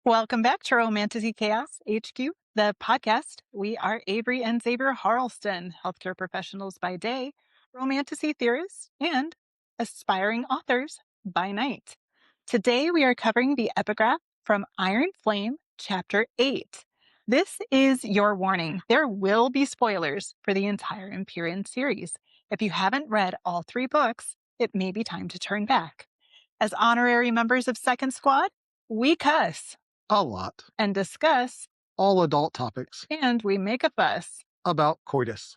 Welcome back to Romantasy Chaos HQ, the podcast. We are Avery and Xavier Harleston, healthcare professionals by day, romantasy theorists, and aspiring authors by night. Today we are covering the epigraph from Iron Flame, Chapter 8. This is your warning. There will be spoilers for the entire Empyrean series. If you haven't read all three books, it may be time to turn back. As honorary members of Second Squad, we cuss A lot. and discuss, All adult topics and we make a fuss. about coitus.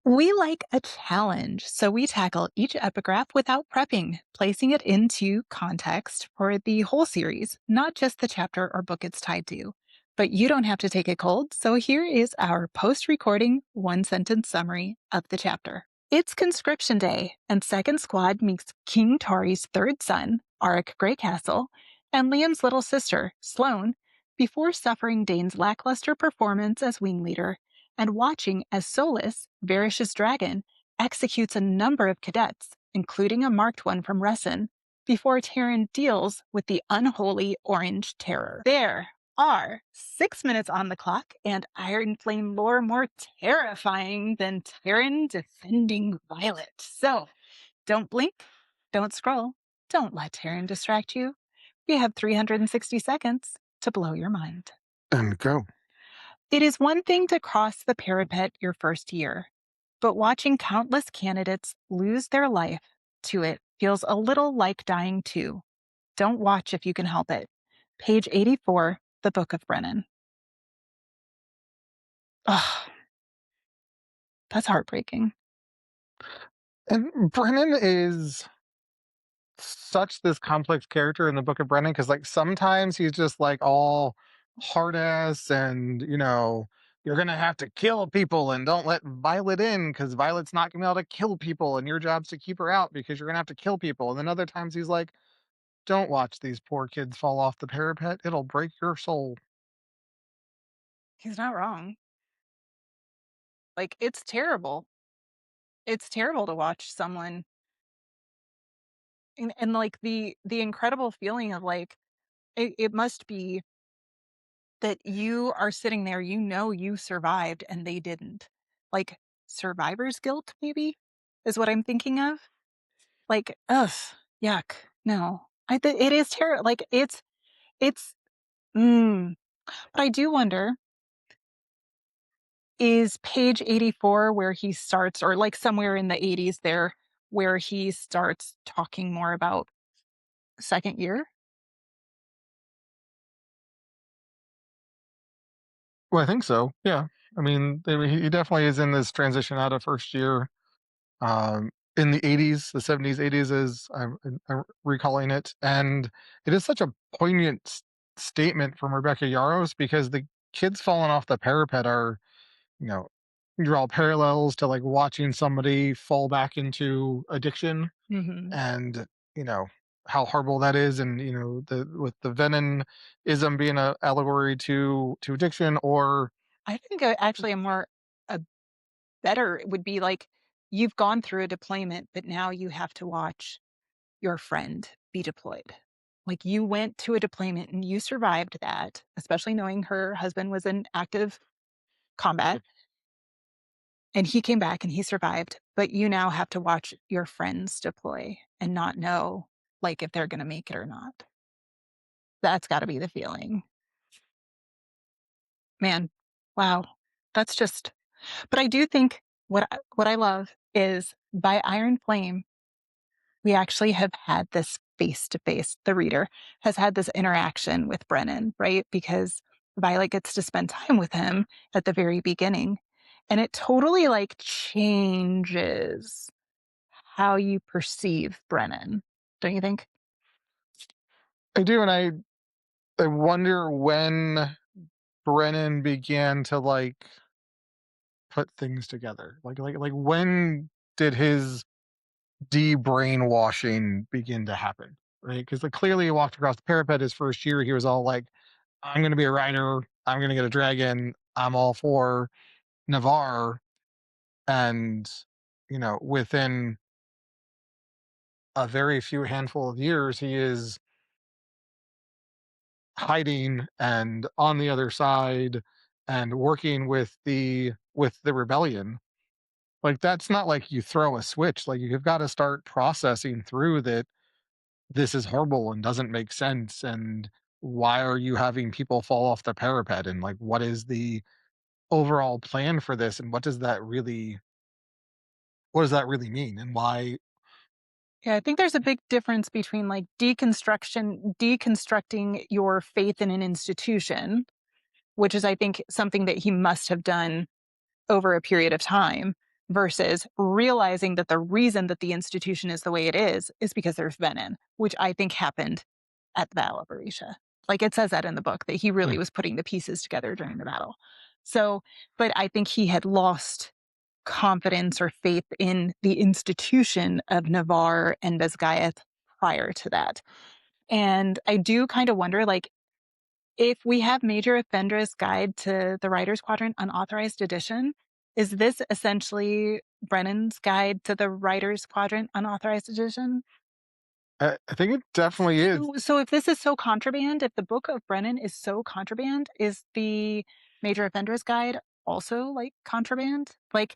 We like a challenge, so we tackle each epigraph without prepping, placing it into context for the whole series, not just the chapter or book it's tied to. But you don't have to take it cold, so here is our post-recording one-sentence summary of the chapter. It's conscription day, and Second Squad meets King Tari's third son, Auric Greycastle, and Liam's little sister, Sloane, before suffering Dane's lackluster performance as wing leader and watching as Solus, Varish's dragon, executes a number of cadets, including a marked one from Resson, before Terran deals with the unholy Orange Terror. There are 6 minutes on the clock, and Iron Flame lore more terrifying than Terran defending Violet. So, don't blink, don't scroll, don't let Terran distract you. We have 360 seconds to blow your mind. And go. It is one thing to cross the parapet your first year, but watching countless candidates lose their life to it feels a little like dying too. Don't watch if you can help it. Page 84, the Book of Brennan. Ugh, that's heartbreaking. And Brennan is such this complex character in the Book of Brennan because, like, sometimes he's just like all hard ass and, you're going to have to kill people and don't let Violet in because Violet's not going to be able to kill people and your job's to keep her out because you're going to have to kill people. And then other times he's like, don't watch these poor kids fall off the parapet. It'll break your soul. He's not wrong. Like, it's terrible. It's terrible to watch someone and like the incredible feeling of like it must be that you are sitting there, you survived and they didn't. Like survivor's guilt, maybe, is what I'm thinking of. Like, ugh, yuck. No. It is terrible. Like it's but I do wonder, is page 84 where he starts, or like somewhere in the 80s there, where he starts talking more about second year? Well, I think so. Yeah. I mean, he definitely is in this transition out of first year. In the 80s, the 70s, 80s, as I'm recalling it. And it is such a poignant statement from Rebecca Yarros because the kids falling off the parapet are, you know, you draw parallels to like watching somebody fall back into addiction Hmm. and, you know, how horrible that is. And, the with the venenism being a allegory to addiction or I think actually a better would be like you've gone through a deployment, but now you have to watch your friend be deployed. Like you went to a deployment and you survived that, especially knowing her husband was in active combat and he came back and he survived, but you now have to watch your friends deploy and not know like if they're going to make it or not. That's got to be the feeling. Man, wow. That's just but I do think what I love is by Iron Flame we actually have had this face to face. The reader has had this interaction with Brennan, right? Because Violet gets to spend time with him at the very beginning. And it totally like changes how you perceive Brennan. Don't you think? I do, and I wonder when Brennan began to like put things together. Like when did his de-brainwashing begin to happen? Right? Because like clearly he walked across the parapet his first year. He was all like, "I'm going to be a writer. I'm going to get a dragon. I'm all for Navarre." And within a very few handful of years, he is hiding and on the other side and working with the rebellion. Like, that's not like you throw a switch. Like, you've got to start processing through that this is horrible and doesn't make sense. And why are you having people fall off the parapet? And like, what is the overall plan for this? And what does that really mean? And why? Yeah, I think there's a big difference between like deconstructing your faith in an institution, which is, I think, something that he must have done over a period of time, versus realizing that the reason that the institution is the way it is because there's venom, which I think happened at the Battle of Barisha. Like, it says that in the book, that he really Mm, was putting the pieces together during the battle. So, but I think he had lost confidence or faith in the institution of Navarre and Vizcaya prior to that. And I do kind of wonder, like, if we have Major Offender's Guide to the Writer's Quadrant Unauthorized Edition, is this essentially Brennan's Guide to the Writer's Quadrant Unauthorized Edition? I think it definitely is. So if this is so contraband, if the book of Brennan is so contraband, is the Major Offender's Guide also like contraband? Like,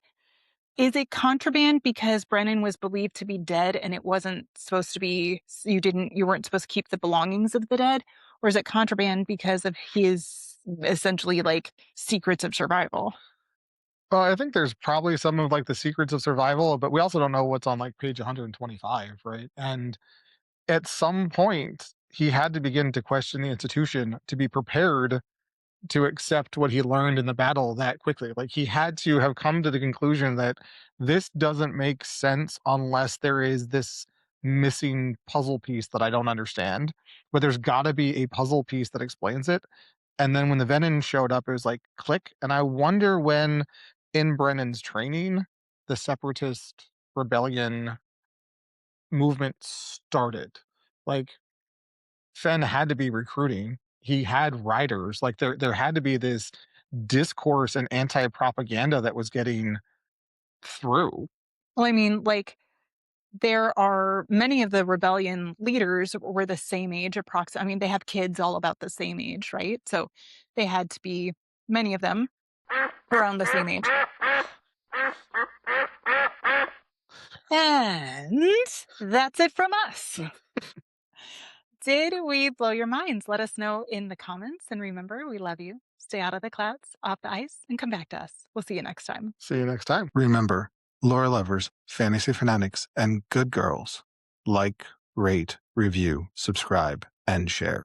is it contraband because Brennan was believed to be dead and it wasn't supposed to be, you weren't supposed to keep the belongings of the dead? Or is it contraband because of his essentially like secrets of survival? I think there's probably some of like the secrets of survival, but we also don't know what's on like page 125, right? And at some point, he had to begin to question the institution to be prepared to accept what he learned in the battle that quickly. Like, he had to have come to the conclusion that this doesn't make sense unless there is this missing puzzle piece that I don't understand. But there's got to be a puzzle piece that explains it. And then when the Venom showed up, it was like click. And I wonder when in Brennan's training, the separatist rebellion movement started. Like, Fenn had to be recruiting. He had writers. Like, there had to be this discourse and anti-propaganda that was getting through. Well, I mean, like, there are many of the rebellion leaders were the same age, approximately. I mean, they have kids all about the same age, right? So they had to be, many of them around the same age. And that's it from us. Did we blow your minds? Let us know in the comments. And remember, we love you. Stay out of the clouds, off the ice, and come back to us. We'll see you next time. See you next time. Remember, lore lovers, fantasy fanatics, and good girls, like, rate, review, subscribe, and share.